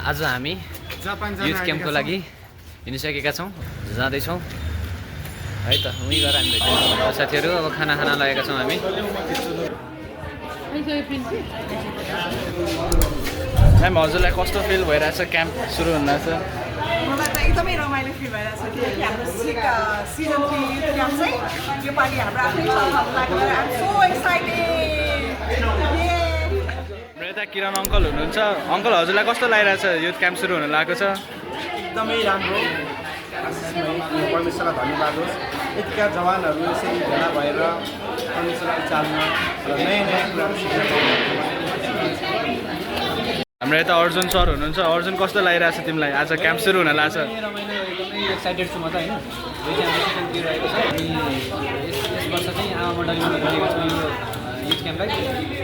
आज हामी युथ क्याम्पको लागि हिँडिसकेका छौँ, जाँदैछौँ है त। उहीँ गएर हामी भेट्यौँ साथीहरू। अब खाना खाना लागेका छौँ हामी। म्याम, हजुरलाई कस्तो फिल भइरहेछ क्याम्प सुरु हुँदैछ? मलाई त एकदमै रमाइलो फिल भइरहेछ। किनकि हाम्रो सिजन 3 युथ क्याम्प चाहिँ योपालि हाम्रो आफ्नै ठाउँमा लागेर आइ एम सो एक्साइटेड। यता किरण अङ्कल हुनुहुन्छ। अङ्कल, हजुरलाई कस्तो लागिरहेछ युथ क्याम्प सुरु हुन लागेको छ? एकदमै राम्रो। परमेश्वरलाई धन्यवाद होस्, यतिका जवानहरू यसरी भेला भएर परमेश्वरलाई चाल्न र नयाँ नयाँ कुराहरू सिक्न पाउनु। हाम्रो यता अर्जुन सर हुनुहुन्छ। अर्जुन, कस्तो लागिरहेछ तिमीलाई आज क्याम्प सुरु हुन लाग्छ? रमाइलो, एकदमै एक्साइटेड छु म त होइन। यो चाहिँ हाम्रो सेकेन्ड इयर रहेको छ। अनि यस वर्ष चाहिँ आमा मण्डलीमा गरेको छौँ यो युथ क्याम्पलाई।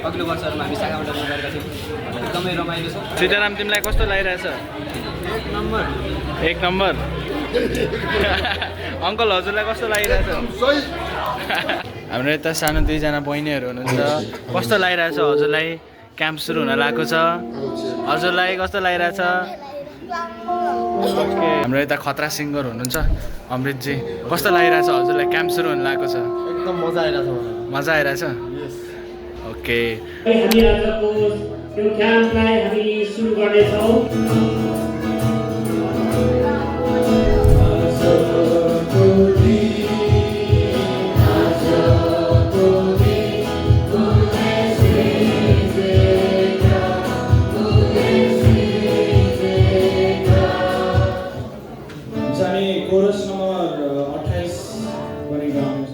अघिल्लो वर्षहरूमा हामी शाखा मण्डलमा गरेका थियौँ। एकदमै रमाइलो छ। सीताराम, तिमीलाई कस्तो लागिरहेछ? एक नम्बर। अङ्कल, हजुरलाई कस्तो लागिरहेछ? हाम्रो यता सानो दुईजना बहिनीहरू हुनुहुन्छ। कस्तो लागिरहेछ हजुरलाई क्याम्प सुरु हुन लागेको छ? हजुरलाई कस्तो लागिरहेछ? ओके। हाम्रो यता खतरा सिङ्गर हुनुहुन्छ अमृतजी। कस्तो लागिरहेछ हजुरलाई क्याम्प सुरु हुन लागेको छ? एकदम मजा आइरहेछ मलाई। मजा आइरहेछ? ओके। हामी आजको यो क्याम्पलाई हामी सुरु गर्नेछौँ। कोरस नम्बर 28 पनि गाउँछ।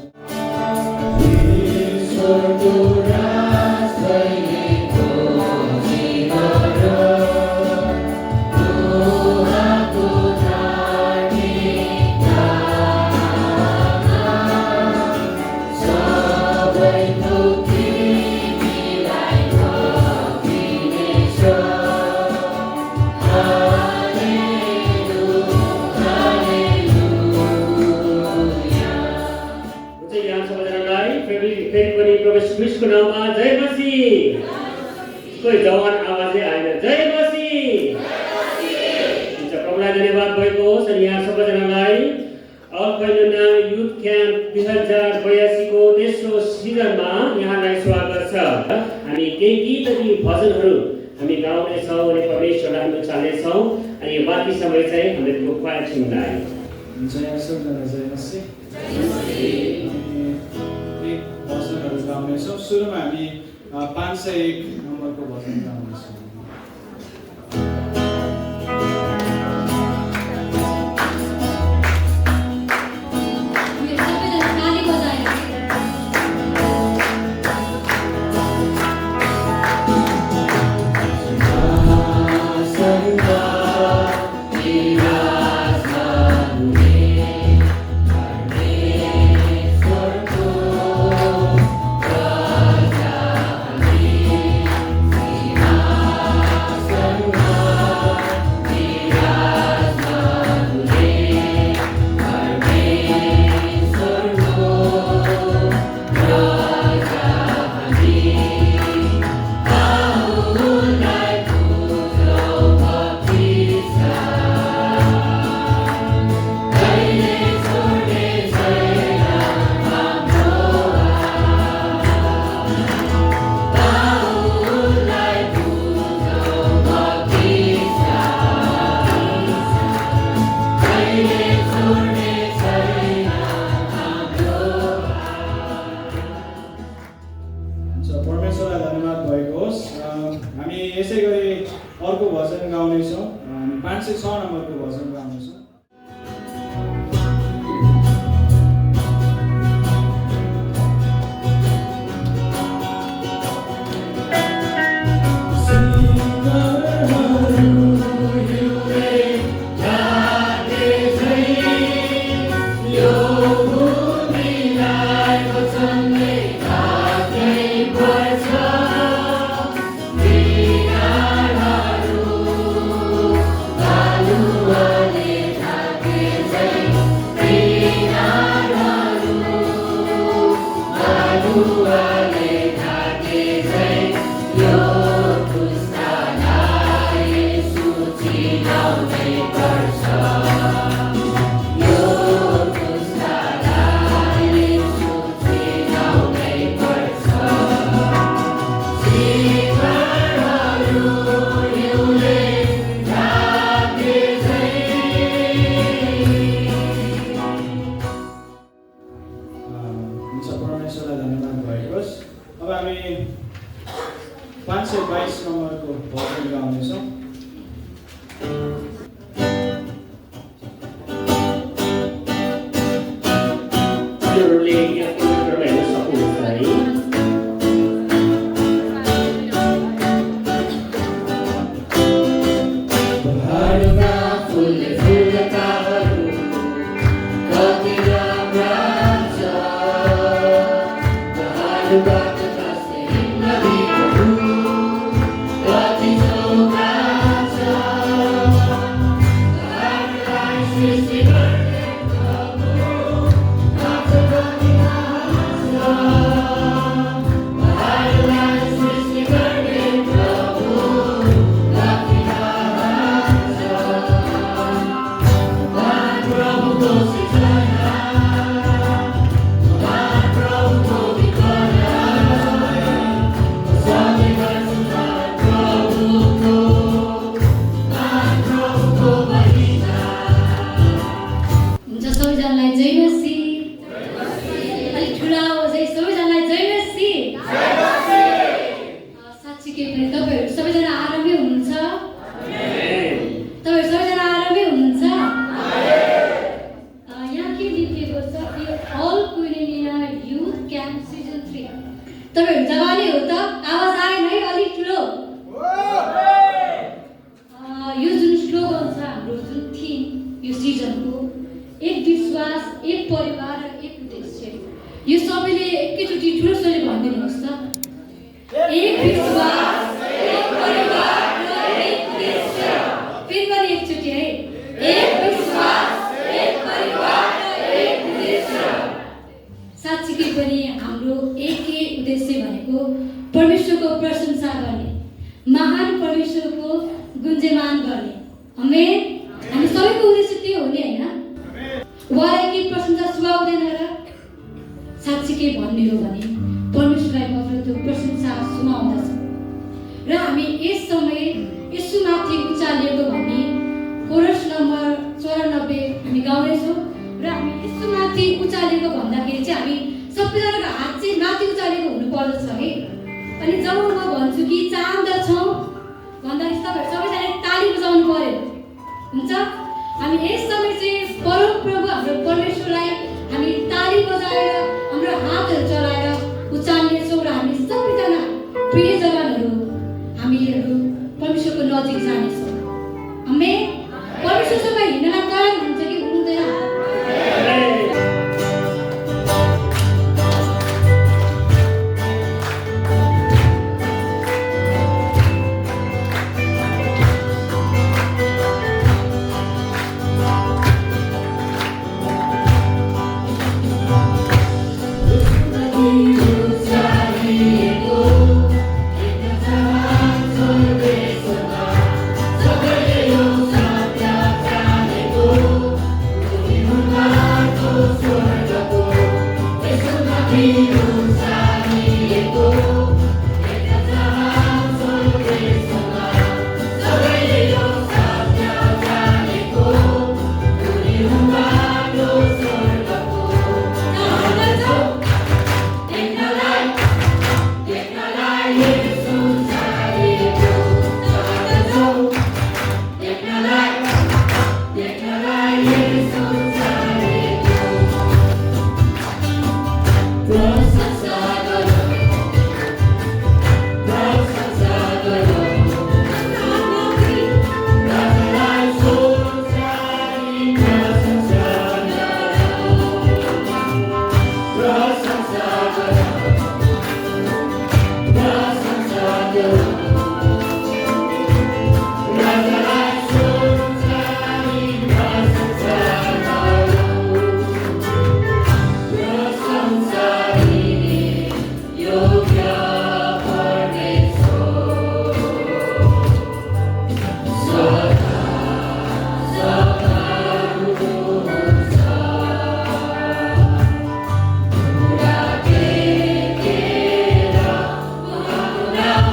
क्रिस्टको नाममा जय मसीह। कोही जवान आवाजै आएन, जय मसीह। प्रभुलाई धन्यवाद भएको होस्। अनि यहाँ सबैजनालाई पहिलो नाम युथ क्याम्प 2082 को तेस्रो सिजनमा यहाँलाई स्वागत छ। हामी केही गीत अनि भजनहरू हामी गाउनेछौँ अनि परमेश्वरलाई हामी चाल्नेछौँ। अनि बाँकी समय चाहिँ हामीहरूको क्वाइट सुन्दै जय मसीह। भजनहरू गाउनेछौँ। सुरुमा हामी 501 नम्बरको भजन गाउनेछौँ। परमेश्वरलाई धन्यवाद भएको होस्। हामी यसै गरी अर्को भजन गाउनेछौँ। 506 नम्बरको भजन गाउनेछौँ। Hallelujah, 522 नम्बरको भजन गाउनेछौँ। हजुरहरूले यहाँ कम्प्युटरमा हेर्न सक्नुहुन्छ है। तपाईहरु जवानी हो त आवाज आएन है अलि ठुलो यो जुन स्लोगन छ हाम्रो जुन थिम यो सिजनको एक विश्वास एक परिवार र एक उद्देश्य यो सबैले एकैचोटि ठुलो स्वरले भनिदिनुहोस् त एक विश्वास एक परिवार र एक उद्देश्य फेरि पनि एकचोटि है एक विश्वास एक परिवार र एक उद्देश्य साच्चै पनि हाम्रो एकै उद्देश्य भनेको परमेश्वरको प्रशंसा गर्ने महान परमेश्वरको गुन्जयमान गर्ने आमेन हामी सबैको उद्देश्य त्यो हो नि हैन उहाँलाई के प्रशंसा सुहाउँदैन र साच्चै भन्ने हो भने परमेश्वरलाई मात्र त्यो प्रशंसा सुहाउँदछ र हामी यस समय यसुमाथि उचालिएको भन्ने कोरस नम्बर 94 हामी गाउँदैछौँ र हामी यसुमाथि उचालिएको भन्दाखेरि चाहिँ हामी सबैजनाको हात चाहिँ माथि उचालेको हुनुपर्दछ है अनि जब म भन्छु कि चाहँदछौँ भन्दाखेरि तपाईँहरू सबैजनाले ताली बजाउनु पर्यो हुन्छ हामी यस समय चाहिँ परमप्रभु हाम्रो परमेश्वरलाई हामी ताली बजाएर हाम्रो हातहरू चलाएर उचाल्नेछौँ र हामी सबैजना प्रिय जवानहरू हामीहरू परमेश्वरको नजिक जानेछौँ आमेन परमेश्वरसँग हिँड्नलाई तयार हुन्छ कि हुनुहुँदैन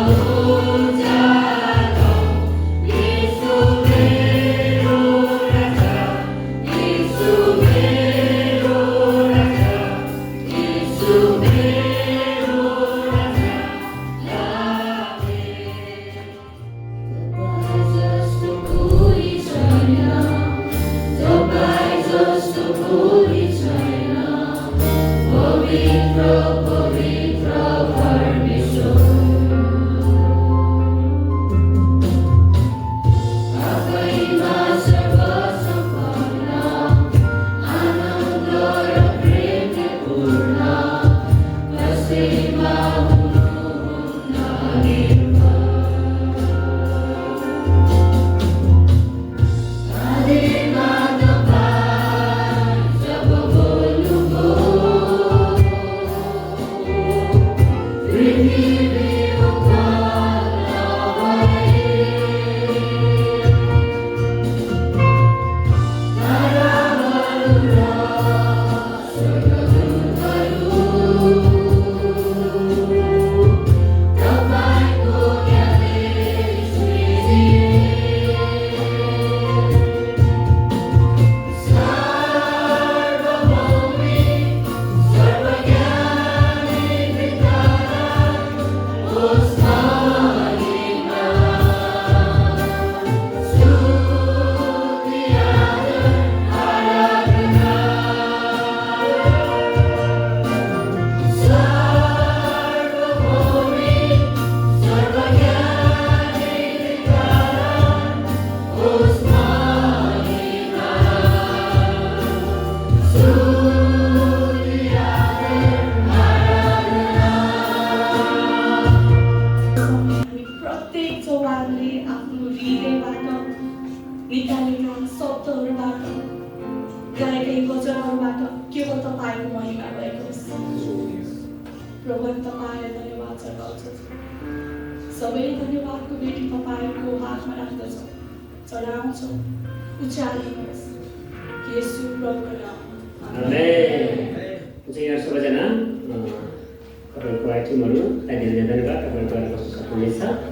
Oh प्रभु तपाईँलाई धन्यवाद चढाउँछौँ सबै धन्यवादको भेटी तपाईँको हातमा राख्दछौँ चढाउँछौँ उचाल्नुहोस् येशू प्रभुको नाममा आमेन। यहाँ सबैजना तपाईँको आइटमहरूलाई धेरै धेरै धन्यवाद। तपाईँको बस्न सक्नुहुनेछ।